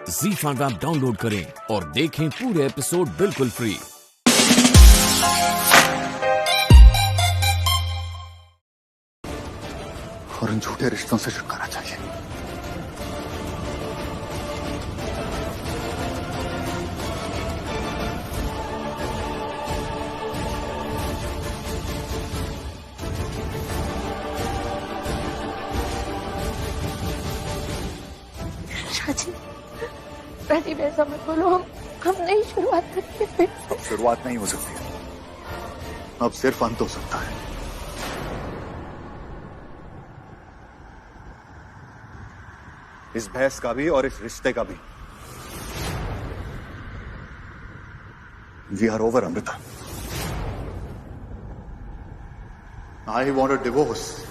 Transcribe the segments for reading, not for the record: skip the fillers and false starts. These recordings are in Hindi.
ZEE5 ऐप डाउनलोड करें और देखें पूरे एपिसोड बिल्कुल फ्री। और उन झूठे रिश्तों से छुटकारा चाहिए। राजीव ऐसा मत बोलो, हम नई शुरुआत करते हैं। अब शुरुआत नहीं हो सकती, अब सिर्फ अंत हो सकता है। इस बहस का भी और इस रिश्ते का भी। We are over Amrita. I want a divorce.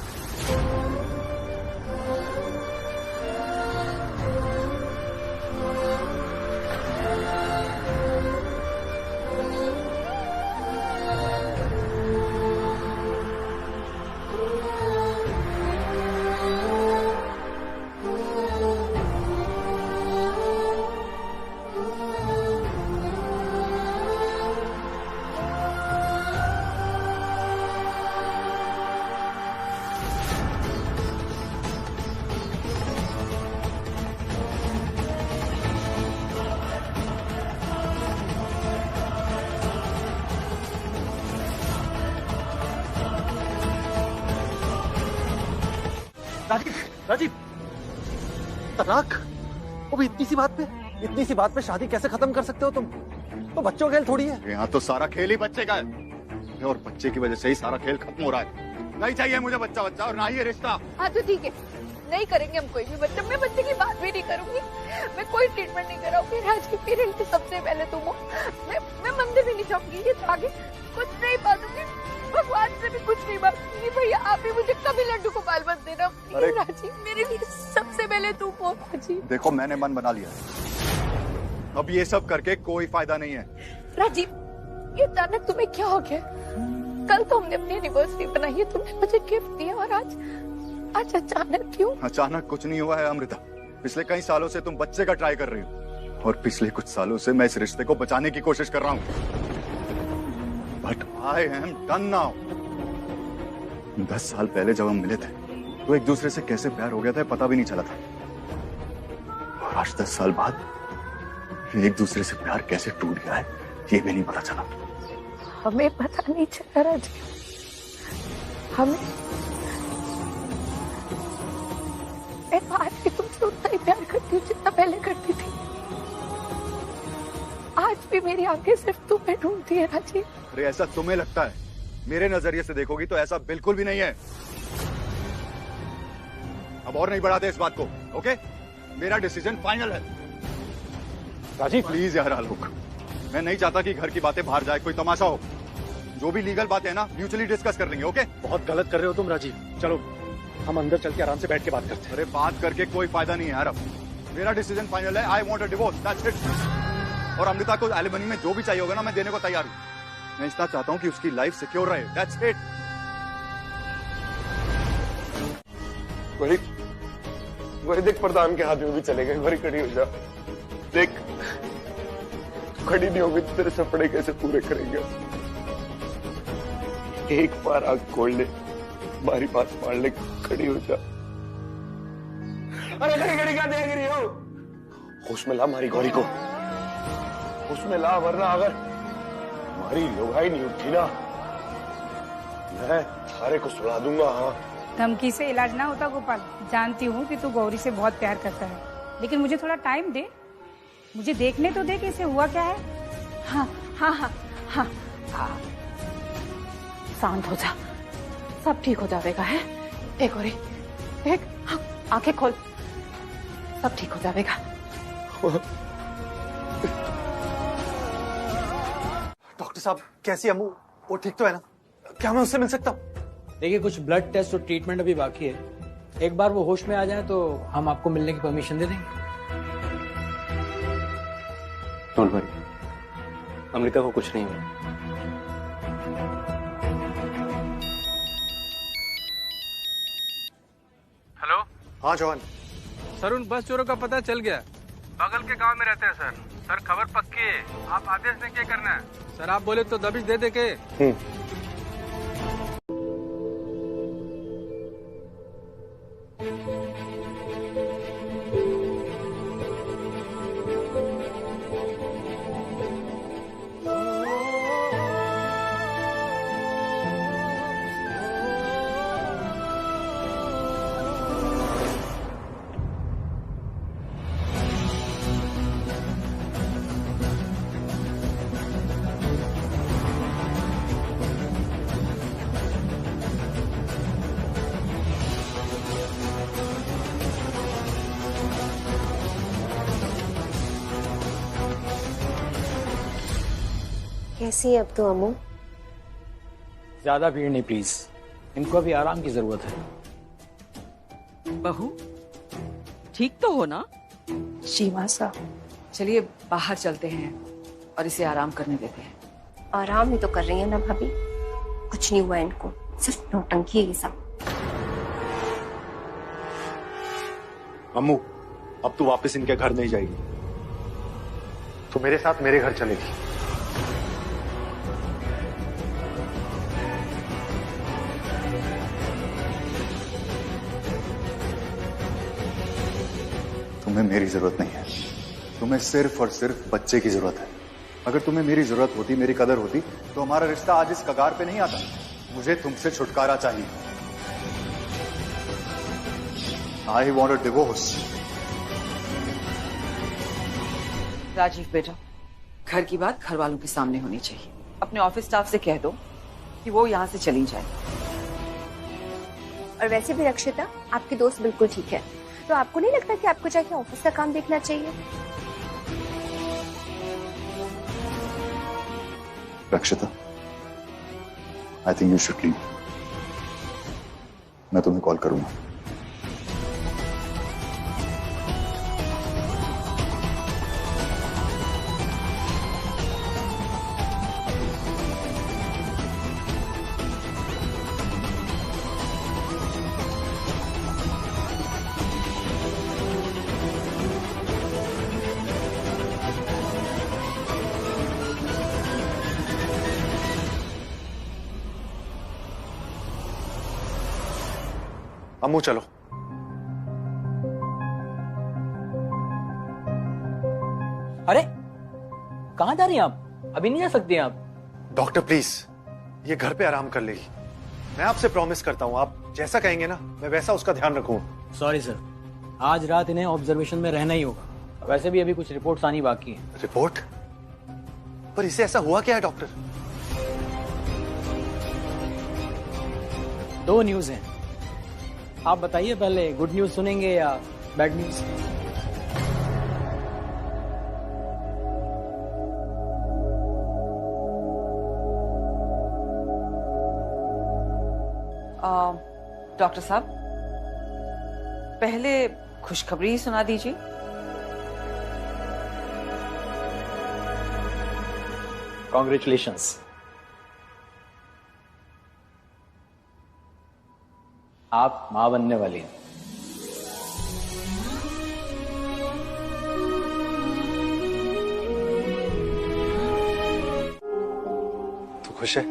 Rajeev, तलाक? वो भी इतनी सी बात पे शादी कैसे खत्म कर सकते हो तुम? तो बच्चों का खेल थोड़ी है। यहाँ तो सारा खेल ही बच्चे का है और बच्चे की वजह से ही सारा खेल खत्म हो रहा है। नहीं चाहिए मुझे बच्चा और ना ही ये रिश्ता। हाँ तो ठीक है, नहीं करेंगे हम कोई भी बच्चा। मैं बच्चे की बात भी नहीं करूंगी, मैं कोई ट्रीटमेंट नहीं कराऊंगी। राज की पेरेंट सबसे पहले तुम हो। मैं मंदिर भी नहीं जाऊंगी, ये आगे कुछ नहीं मांगूंगी, भगवान से भी कुछ नहीं मांगूंगी। भैया आप भी मुझे कभी लड्डू गोपाल मत देना। राजीव मेरे लिए सबसे पहले तुम हो। राजीव देखो, मैंने मन बना लिया, अब ये सब करके कोई फायदा नहीं है। राजीव, ये अचानक तुम्हें क्या हो गया? कल तो हमने अपनी एनिवर्सरी बनाई है, तुमने मुझे गिफ्ट दिया और आज अचानक क्यों? अचानक कुछ नहीं हुआ है अमृता। पिछले कई सालों से तुम बच्चे का ट्राई कर रही हो और पिछले कुछ सालों से मैं इस रिश्ते को बचाने की कोशिश कर रहा हूँ। But I am done now. 10 साल पहले जब हम मिले थे तो एक दूसरे से कैसे प्यार हो गया था पता भी नहीं चला था, और आज 10 साल बाद एक दूसरे से प्यार कैसे टूट गया है ये भी नहीं पता चला। हमें पता नहीं चला राजीव, हमें आज भी तुमसे उतना ही प्यार करती हूँ जितना पहले करती थी। आज भी मेरी आंखें सिर्फ तुम्हें ढूंढती है राजीव। अरे ऐसा तुम्हें लगता है, मेरे नजरिए से देखोगी तो ऐसा बिल्कुल भी नहीं है। अब और नहीं बढ़ाते इस बात को, ओके? मेरा डिसीजन फाइनल है। राजीव प्लीज यार आलोक, मैं नहीं चाहता कि घर की बातें बाहर जाए, कोई तमाशा हो। जो भी लीगल बातें है ना, म्यूचुअली डिस्कस कर लेंगे, ओके? बहुत गलत कर रहे हो तुम राजीव। चलो हम अंदर चल के आराम से बैठ के बात करते हैं। अरे बात करके कोई फायदा नहीं है यार। अब मेरा डिसीजन फाइनल है। I want a divorce, that's it. और अमृता को एलिमनी में जो भी चाहिए होगा ना, मैं देने को तैयार हूँ। मैं इतना चाहता हूँ कि उसकी लाइफ सिक्योर रहे, दैट्स इट। वही देख, प्रधान के हाथ में भी चले गए। वही खड़ी हो जा, देख खड़ी नहीं होगी तो तेरे सपने कैसे पूरे करेंगे? एक बार आग खोल ले, हमारी बात मान ले, खड़ी हो जा। अरे खड़ी खड़ी क्या देख रही हो? होश में ला हमारी गौरी को, होश में ला, वरना अगर हमारी लुगाई नहीं उठी ना, मैं सारे को सुला दूंगा। हाँ, धमकी से इलाज ना होता गोपाल। जानती हूँ कि तू गौरी से बहुत प्यार करता है, लेकिन मुझे थोड़ा टाइम दे, मुझे देखने तो दे कि इसे हुआ क्या है। हाँ हाँ हाँ हाँ हाँ, शांत हो जा, सब ठीक हो जाएगा। है एक गौरी, एक आंखें खोल, सब ठीक हो जाएगा। डॉक्टर साहब कैसी अम्मू? वो ठीक तो है ना? क्या मैं उससे मिल सकता हूँ? देखिए, कुछ ब्लड टेस्ट और ट्रीटमेंट अभी बाकी है। एक बार वो होश में आ जाए तो हम आपको मिलने की परमिशन दे देंगे। डोंट वरी, अमृता को कुछ नहीं हुआ। हेलो। हाँ जॉन। सर, उन बस चोरों का पता चल गया। बगल के गांव में रहते हैं सर। सर खबर पक्की है, आप आदेश दें क्या करना है। सर आप बोले तो दबिश दे के। कैसी है अब तो अम्मू? ज्यादा भीड़ नहीं प्लीज, इनको अभी आराम की जरूरत है। बहू ठीक तो हो ना? जी माँ साहब। चलिए बाहर चलते हैं और इसे आराम करने देते हैं। आराम ही तो कर रही है ना भाभी, कुछ नहीं हुआ इनको, सिर्फ नौटंकी है ये सब। अम्मू, अब तू वापस इनके घर नहीं जाएगी, तो मेरे साथ मेरे घर चलेगी। तुम्हें मेरी जरूरत नहीं है, तुम्हें सिर्फ और सिर्फ बच्चे की जरूरत है। अगर तुम्हें मेरी जरूरत होती, मेरी कदर होती, तो हमारा रिश्ता आज इस कगार पे नहीं आता। मुझे तुमसे छुटकारा चाहिए। I want a divorce. Rajeev बेटा, घर की बात घर वालों के सामने होनी चाहिए। अपने ऑफिस स्टाफ से कह दो कि वो यहाँ से चली जाए। और वैसे भी रक्षिता, आपकी दोस्त बिल्कुल ठीक है, तो आपको नहीं लगता कि आपको जाके ऑफिस का काम देखना चाहिए? रक्षिता, I think you should leave. मैं तुम्हें कॉल करूंगा। अम्मू चलो। अरे कहाँ जा रही हैं आप? अभी नहीं जा सकती हैं आप। डॉक्टर प्लीज, ये घर पे आराम कर लेगी। मैं आपसे प्रॉमिस करता हूँ, आप जैसा कहेंगे ना मैं वैसा उसका ध्यान रखूंगा। सॉरी सर, आज रात इन्हें ऑब्जर्वेशन में रहना ही होगा। वैसे भी अभी कुछ रिपोर्ट्स आनी बाकी है। रिपोर्ट? पर इसे ऐसा हुआ क्या है डॉक्टर? दो न्यूज हैं, आप बताइए पहले गुड न्यूज सुनेंगे या बैड न्यूज? डॉक्टर साहब, पहले खुशखबरी ही सुना दीजिए। कॉन्ग्रेचुलेशंस, आप मां बनने वाली हैं। तू खुश है?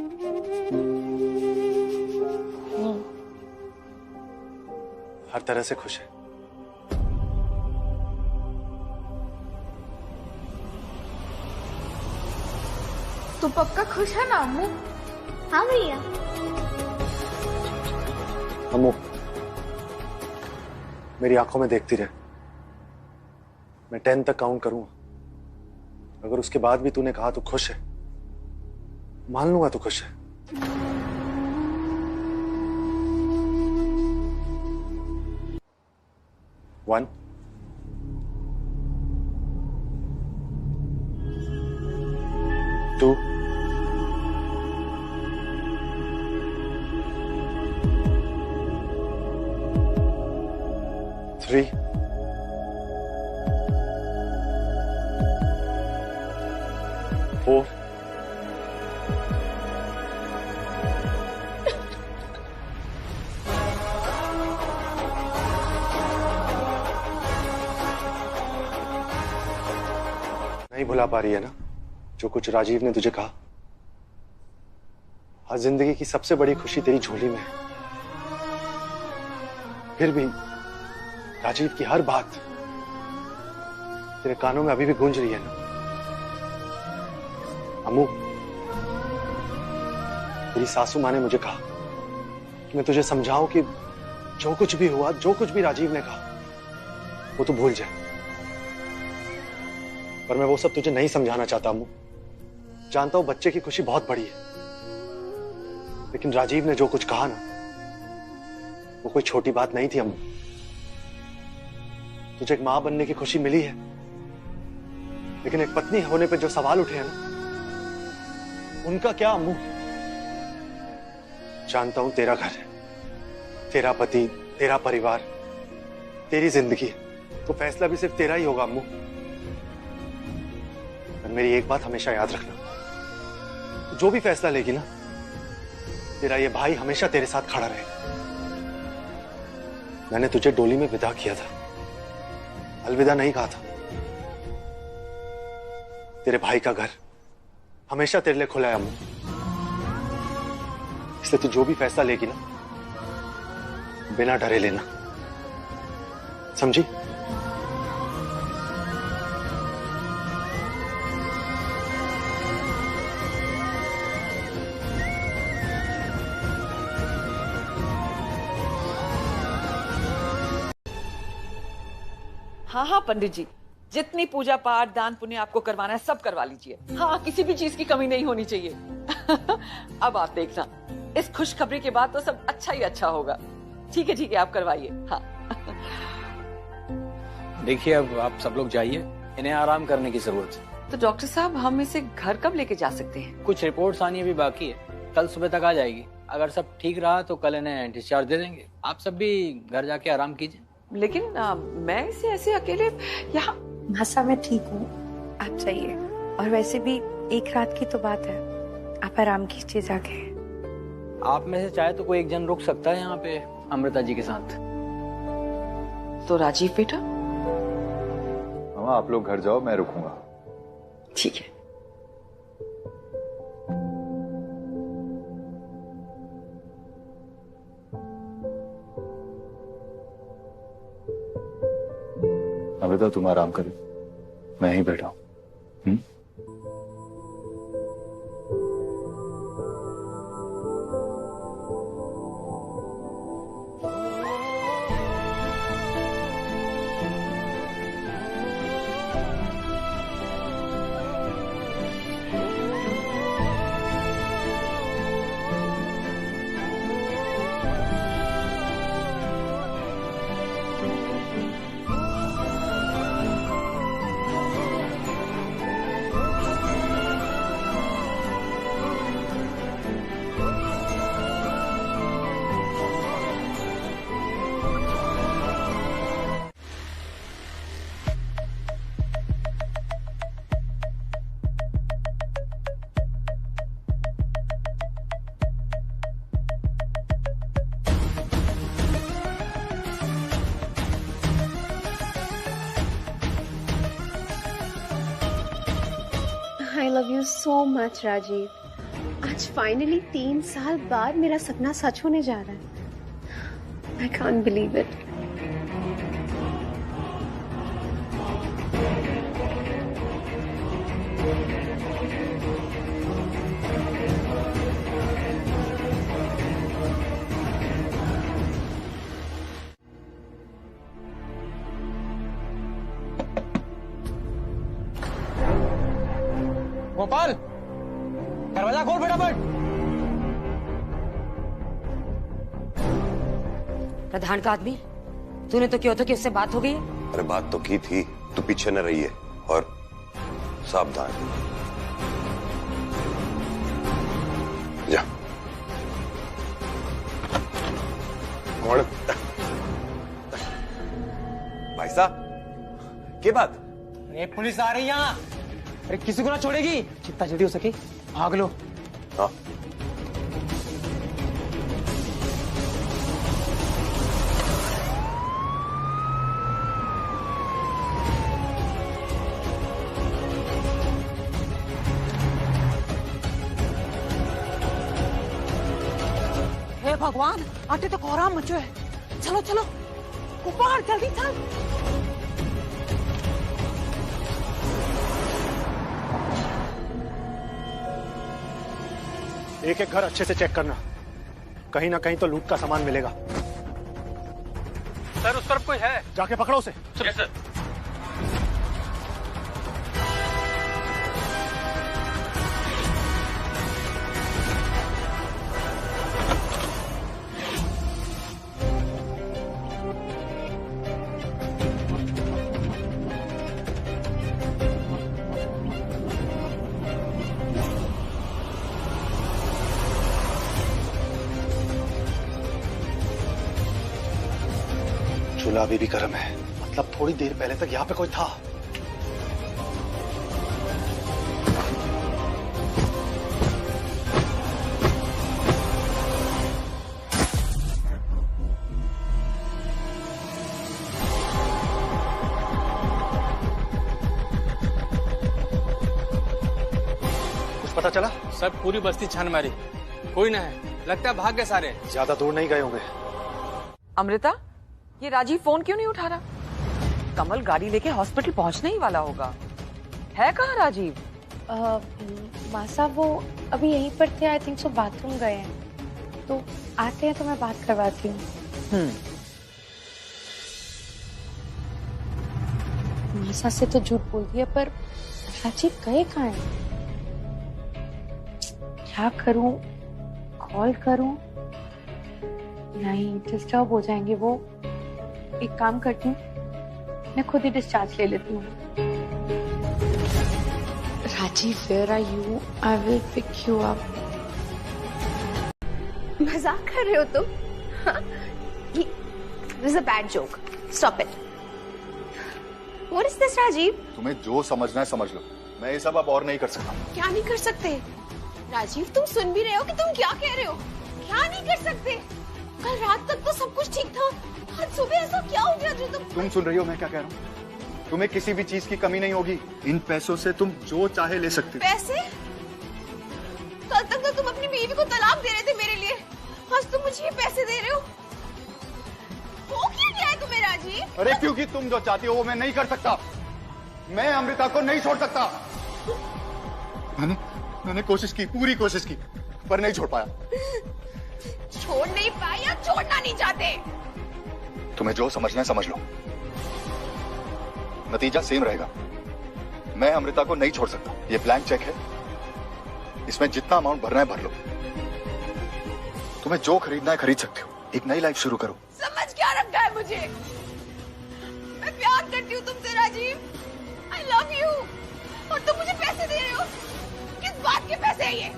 हर तरह से खुश है? तू पक्का खुश है ना अम्मू? हाँ भैया। अम्मू, मेरी आंखों में देखती रहे, मैं 10 तक काउंट करूंगा। अगर उसके बाद भी तूने कहा तू खुश है, मान लूंगा तू खुश है। 1 2 3 4 5 नहीं भुला पा रही है ना जो कुछ राजीव ने तुझे कहा? आज जिंदगी की सबसे बड़ी खुशी तेरी झोली में है, फिर भी राजीव की हर बात तेरे कानों में अभी भी गूंज रही है ना? अम्मू, तेरी सासू माँ ने मुझे कहा कि मैं तुझे समझाऊं कि जो कुछ भी हुआ, जो कुछ भी राजीव ने कहा, वो तू भूल जाए। पर मैं वो सब तुझे नहीं समझाना चाहता अम्मू। जानता हूं बच्चे की खुशी बहुत बड़ी है, लेकिन राजीव ने जो कुछ कहा ना, वो कोई छोटी बात नहीं थी अम्मू। तुझे एक मां बनने की खुशी मिली है, लेकिन एक पत्नी होने पे जो सवाल उठे हैं ना, उनका क्या अम्मू? जानता हूं तेरा घर है, तेरा पति, तेरा परिवार, तेरी जिंदगी, तो फैसला भी सिर्फ तेरा ही होगा अम्मू। पर मेरी एक बात हमेशा याद रखना, जो भी फैसला लेगी ना, तेरा ये भाई हमेशा तेरे साथ खड़ा रहेगा। मैंने तुझे डोली में विदा किया था, अलविदा नहीं कहा था। तेरे भाई का घर हमेशा तेरे लिए खुला है अम्मू, इसलिए तू जो भी फैसला लेगी ना, बिना डरे लेना, समझी? हाँ हाँ पंडित जी, जितनी पूजा पाठ दान पुण्य आपको करवाना है सब करवा लीजिए। हाँ, किसी भी चीज की कमी नहीं होनी चाहिए। अब आप देखना, इस खुशखबरी के बाद तो सब अच्छा ही अच्छा होगा। ठीक है, आप करवाइए। हाँ देखिए, अब आप सब लोग जाइए, इन्हें आराम करने की जरूरत है। तो डॉक्टर साहब, हम इसे घर कब लेके जा सकते हैं? कुछ रिपोर्ट्स आनी अभी बाकी है, कल सुबह तक आ जाएगी। अगर सब ठीक रहा तो कल इन्हें डिस्चार्ज दे देंगे। आप सब भी घर जाके आराम कीजिए। लेकिन मैं इसे ऐसे अकेले यहाँ? भाषा मैं ठीक हूँ, आप जाइए। और वैसे भी एक रात की तो बात है, आप आराम कीजिए जाके। आप में से चाहे तो कोई एक जन रुक सकता है यहाँ पे अमृता जी के साथ। तो राजीव बेटा? मामा आप लोग घर जाओ, मैं रुकूंगा। ठीक है। अमृता तुम आराम करो, मैं ही बैठा हूं। I love you so much, Rajiv. आज फाइनली 3 साल बाद मेरा सपना सच होने जा रहा है। I can't believe it। Gopal, दरवाजा खोल फटाफट। प्रधान का आदमी, तूने तो क्यों तो कि उससे बात हो गई? अरे बात तो की थी, तू पीछे न रही है और सावधान जा। और भाई साहब, क्या बात? अरे पुलिस आ रही है यहाँ। अरे किसी को ना छोड़ेगी, जितना जल्दी हो सके भाग लो। हाँ। हे भगवान, आटे तो कोहराम मचो है। चलो चलो ऊपर, जल्दी चल। एक एक घर अच्छे से चेक करना, कहीं ना कहीं तो लूट का सामान मिलेगा। सर उस तरफ कोई है? जाके पकड़ो उसे। Yes sir. चूल्हा अभी भी गर्म है, मतलब थोड़ी देर पहले तक यहाँ पे कोई था। कुछ पता चला? सर पूरी बस्ती छान मारी, कोई ना है, लगता है भाग गए सारे। ज्यादा दूर नहीं गए होंगे। अमृता, ये राजीव फोन क्यों नहीं उठा रहा? कमल गाड़ी लेके हॉस्पिटल पहुंचने ही वाला होगा। है कहाँ राजीव? मासा वो अभी यहीं पर थे, आई थिंक सो बाथरूम गए हैं, तो आते हैं तो मैं बात करवाती हूँ। मासा से तो झूठ बोल दिया, पर राजीव गए कहाँ हैं? क्या करूं? कॉल करूं? नहीं, डिस्टर्ब हो जाएंगे वो। एक काम करती हूँ, मैं खुद ही डिस्चार्ज ले लेती हूँ। Rajiv, where are you? I will pick you up. मजाक कर रहे हो तुम? This is a bad joke. Stop it. What is this, Rajiv? तुम्हें जो समझना है समझ लो, मैं ये सब अब और नहीं कर सकता। क्या नहीं कर सकते? राजीव, तुम सुन भी रहे हो कि तुम क्या कह रहे हो? क्या नहीं कर सकते? कल रात तक तो सब कुछ ठीक था, आज सुबह ऐसा क्या हो गया जो तुम सुन रही हो मैं क्या कह रहा हूँ? तुम्हें किसी भी चीज की कमी नहीं होगी। इन पैसों से तुम जो चाहे ले सकते हो। पैसे? कल तक तो तुम अपनी बीवी को तलाक दे रहे थे मेरे लिए, आज तुम मुझे ये पैसे दे रहे हो? हो क्या गया है तुम्हें राजीव? अरे क्योंकि तुम जो चाहती हो वो मैं नहीं कर सकता। मैं अमृता को नहीं छोड़ सकता। मैंने कोशिश की, पूरी कोशिश की, पर नहीं छोड़ पाया। छोड़ नहीं पाए या छोड़ना नहीं चाहते? तुम्हें जो समझना है समझ लो, नतीजा सेम रहेगा। मैं अमृता को नहीं छोड़ सकता। ये ब्लैंक चेक है, इसमें जितना अमाउंट भरना है भर लो। तुम्हें जो खरीदना है खरीद सकते हो, एक नई लाइफ शुरू करो। समझ क्या रखा है मुझे? मैं प्यार करती हूँ तुमसे राजीव, आई लव यू, और तुम मुझे पैसे दे रहे हो। किस बात के पैसे हैं ये?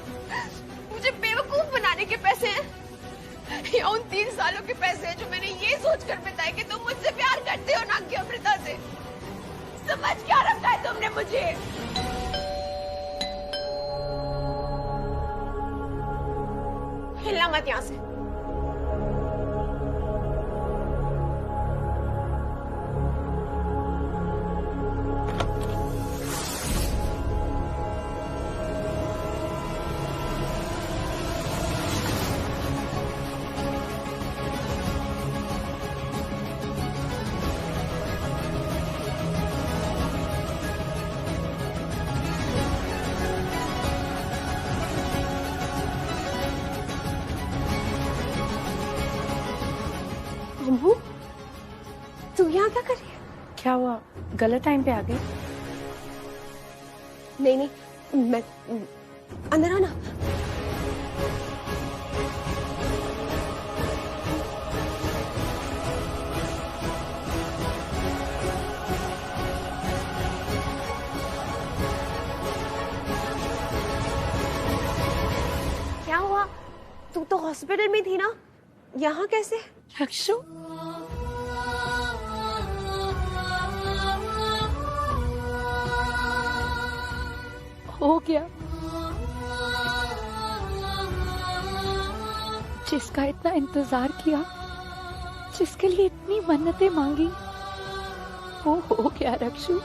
मुझे बेवकूफ बनाने के पैसे हैं या उन 3 सालों के पैसे हैं जो मैंने ये सोचकर बिताए कि तुम मुझसे प्यार करते हो ना कि अमृता से? समझ क्या रखा है तुमने मुझे? हिलना मत यहाँ से। अम्बू, तुम यहाँ क्या कर रही है? क्या हुआ, गलत टाइम पे आ गए? नहीं नहीं, मैं अंदर आना। क्या हुआ? तू तो हॉस्पिटल में थी ना, यहाँ कैसे? रक्षु, हो गया जिसका इतना इंतजार किया, जिसके लिए इतनी मन्नतें मांगी, वो हो गया रक्षु।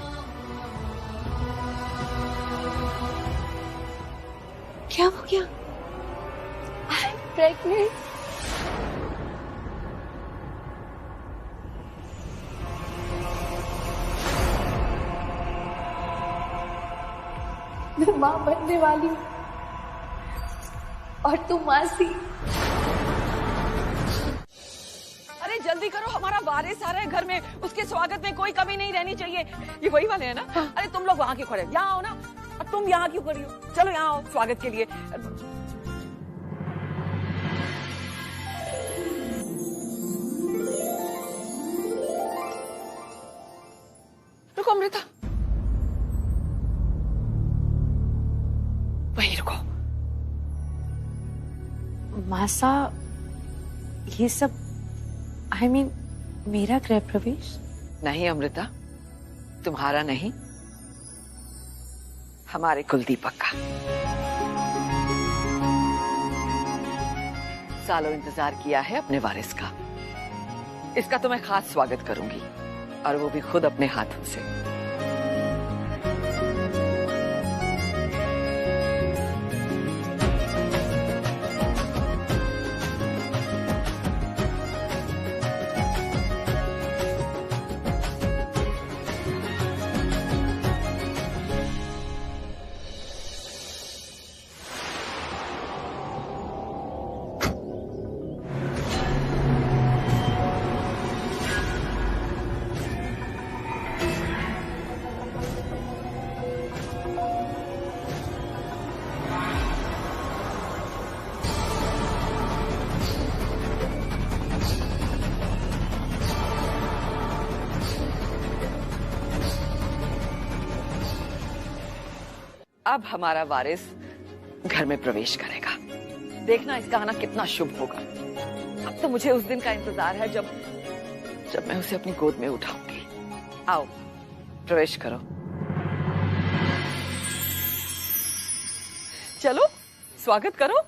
क्या हो गया? I'm pregnant. मैं माँ बनने वाली हूँ और तू मासी। अरे जल्दी करो, हमारा वारिस आ रहा है घर में, उसके स्वागत में कोई कमी नहीं रहनी चाहिए। ये वही वाले हैं ना? अरे तुम लोग वहाँ क्यों खड़े हो? यहाँ आओ ना। अब तुम यहाँ क्यों खड़ी हो? चलो यहाँ आओ स्वागत के लिए। रुको अमृता, वहीं रुको। मासा, ये सब I mean, मेरा गृह प्रवेश? नहीं अमृता, तुम्हारा नहीं, हमारे कुलदीपक का। सालों इंतजार किया है अपने वारिस का। इसका तो मैं खास स्वागत करूंगी, और वो भी खुद अपने हाथों से। अब हमारा वारिस घर में प्रवेश करेगा। देखना इसका आना कितना शुभ होगा। अब तो मुझे उस दिन का इंतजार है जब मैं उसे अपनी गोद में उठाऊंगी। आओ प्रवेश करो। चलो स्वागत करो।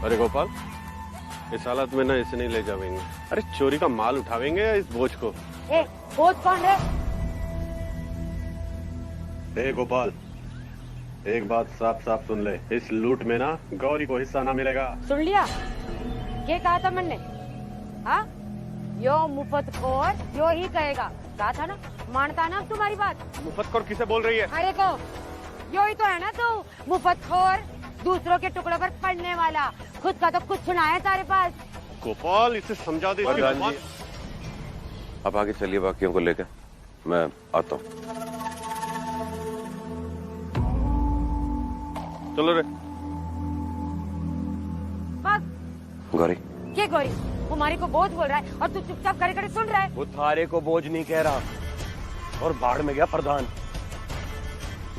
अरे गोपाल, इस हालत में ना इसे नहीं ले जावेंगे। अरे चोरी का माल उठावेंगे या इस बोझ को? बोझ कौन है? ए गोपाल, एक बात साफ साफ सुन ले, इस लूट में ना गौरी को हिस्सा ना मिलेगा। सुन लिया? ये कहा था मैंने? हाँ, यो मुफ्तखोर यो ही कहेगा। कहा था ना, मानता ना तुम्हारी बात? मुफ्तखोर किसे बोल रही है? अरे को यो ही तो है ना तू, मुफ्तखोर, दूसरों के टुकड़ों पर पड़ने वाला, खुद का तो कुछ सुना है तारे पास। गोपाल इसे समझा दे। अब आगे चलिए, बाकियों को लेकर मैं आता हूँ। चलो रे। गौरी, क्या गौरी? वो मारी को बोझ बोल रहा है और तू चुपचाप खड़े खड़े सुन रहा है। वो थारे को बोझ नहीं कह रहा, और बाढ़ में गया प्रधान।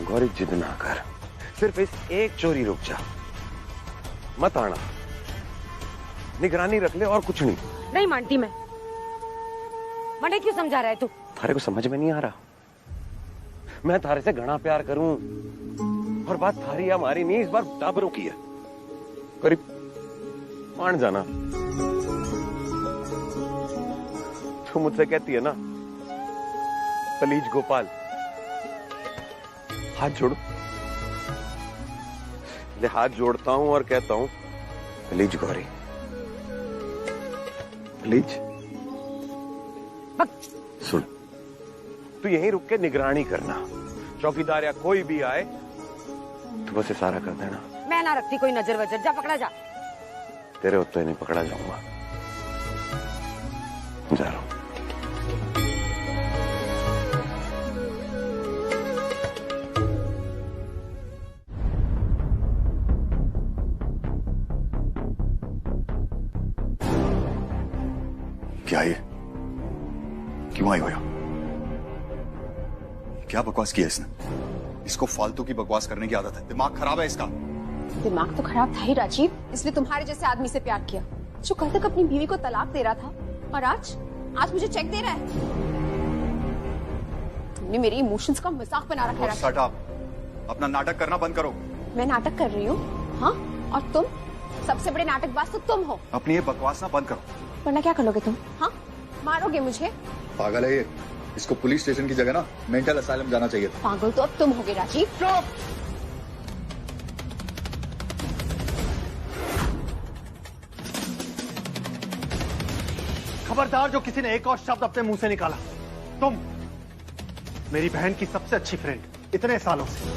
गौरी जिद ना कर, सिर्फ इस एक चोरी रुक जा, मत आना, निगरानी रख ले और कुछ नहीं। नहीं मानती मैं। मने क्यों समझा रहा है तू? थारे को समझ में नहीं आ रहा, मैं थारे से घना प्यार करूं, और बात थारी या हमारी नहीं, इस बार टाबरों की है। करीब मान जाना। तू मुझसे कहती है ना प्लीज गोपाल, हाथ जोड़ो। ले हाथ जोड़ता हूं और कहता हूं प्लीज गौरी, प्लीज सुन, तू यहीं रुक के निगरानी करना। चौकीदार या कोई भी आए तो बस इशारा कर देना। मैं ना रखती कोई नजर वजर, जा पकड़ा जा। तेरे उत्ते नहीं पकड़ा जाऊंगा, जा रहा हूं। क्या ये? क्यों आई हो यहाँ? क्या बकवास किया इसने? इसको फालतू की बकवास करने की आदत है, दिमाग खराब है इसका। दिमाग तो खराब था ही राजीव, इसलिए तुम्हारे जैसे आदमी से प्यार किया जो कल तक अपनी बीवी को तलाक दे रहा था और आज मुझे चेक दे रहा है। तुमने मेरी इमोशंस का मजाक बना रखा है। शट अप, अपना नाटक करना बंद करो। मैं नाटक कर रही हूँ? हाँ, और तुम सबसे बड़े नाटकबाज तो तुम हो। अपनी ये बकवास ना बंद करो, वरना क्या करोगे तुम? हाँ, मारोगे मुझे? पागल है ये, इसको पुलिस स्टेशन की जगह ना मेंटल असाइलम जाना चाहिए था। पागल तो अब तुम होगे राजीव। खबरदार जो किसी ने एक और शब्द अपने मुंह से निकाला। तुम मेरी बहन की सबसे अच्छी फ्रेंड इतने सालों से,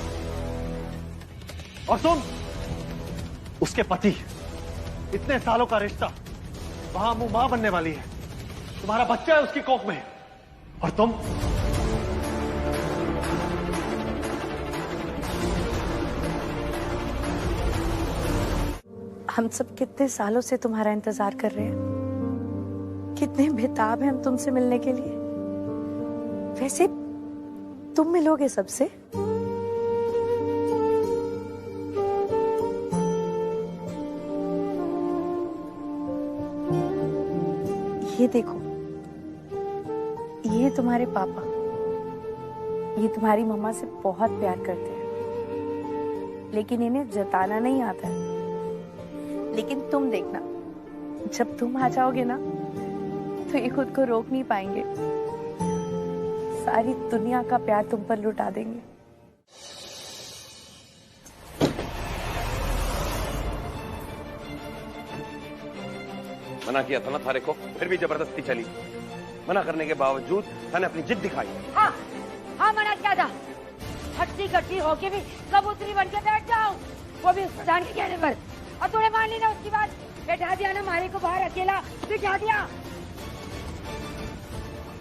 और तुम उसके पति। इतने सालों का रिश्ता वहां मुंह मां बनने वाली है। तुम्हारा बच्चा है उसकी कोख में, और तुम हम सब कितने सालों से तुम्हारा इंतजार कर रहे हैं, कितने बेताब हैं हम तुमसे मिलने के लिए। वैसे तुम मिलोगे सबसे? ये देखो, ये तुम्हारे पापा, ये तुम्हारी मम्मा से बहुत प्यार करते हैं, लेकिन इन्हें जताना नहीं आता है। लेकिन तुम देखना, जब तुम आ जाओगे ना तो ये खुद को रोक नहीं पाएंगे, सारी दुनिया का प्यार तुम पर लुटा देंगे। मना किया था ना थारे को, फिर भी जबरदस्ती चली। मना करने के बावजूद थाने अपनी जिद दिखाई। हाँ, हाँ मना किया था। हट्टी कट्टी होके भी कबूतरी बन के बैठ जाओ, वो भी उस प्रधान के कहने पर। और तूने मान ली ना उसकी बात, बैठा दिया ना मारे को बाहर अकेला, बिठा दिया।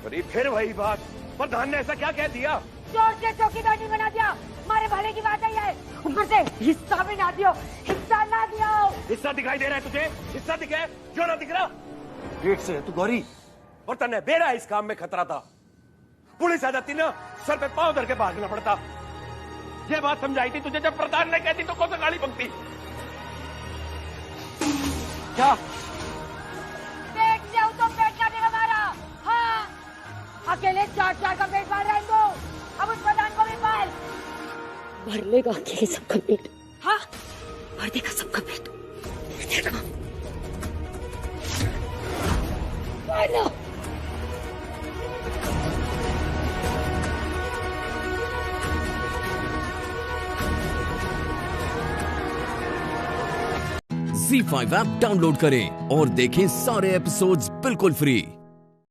अरे फिर वही बात, प्रधान ने ऐसा क्या कह दिया? जोर से चौकीदार नहीं बना दिया, मारे भले की बात है। ऊपर से हिस्सा भी ना दियो, हिस्सा ना दियो। हिस्सा दिखाई दे रहा है तुझे? हिस्सा दिखे? क्यों ना दिख रहा? पेट से है तू गौरी, और तन्ने बेरा इस काम में खतरा था। पुलिस आ जाती ना, सर पे पांव धर के भागना पड़ता। ये बात समझाई थी तुझे जब प्रधान ने कहती तो कौन सा गाली बकती? क्या पेट से हो तो पेट काटेगा हमारा। हाँ, अकेले चार का पेट मार रहा है तो अब उस प्रधान को भी पाल। भर लेगा अकेले सबका पेट। हाँ, भर देगा सबका पेट। देखा ZEE5 ऐप डाउनलोड करें और देखें सारे एपिसोड्स बिल्कुल फ्री।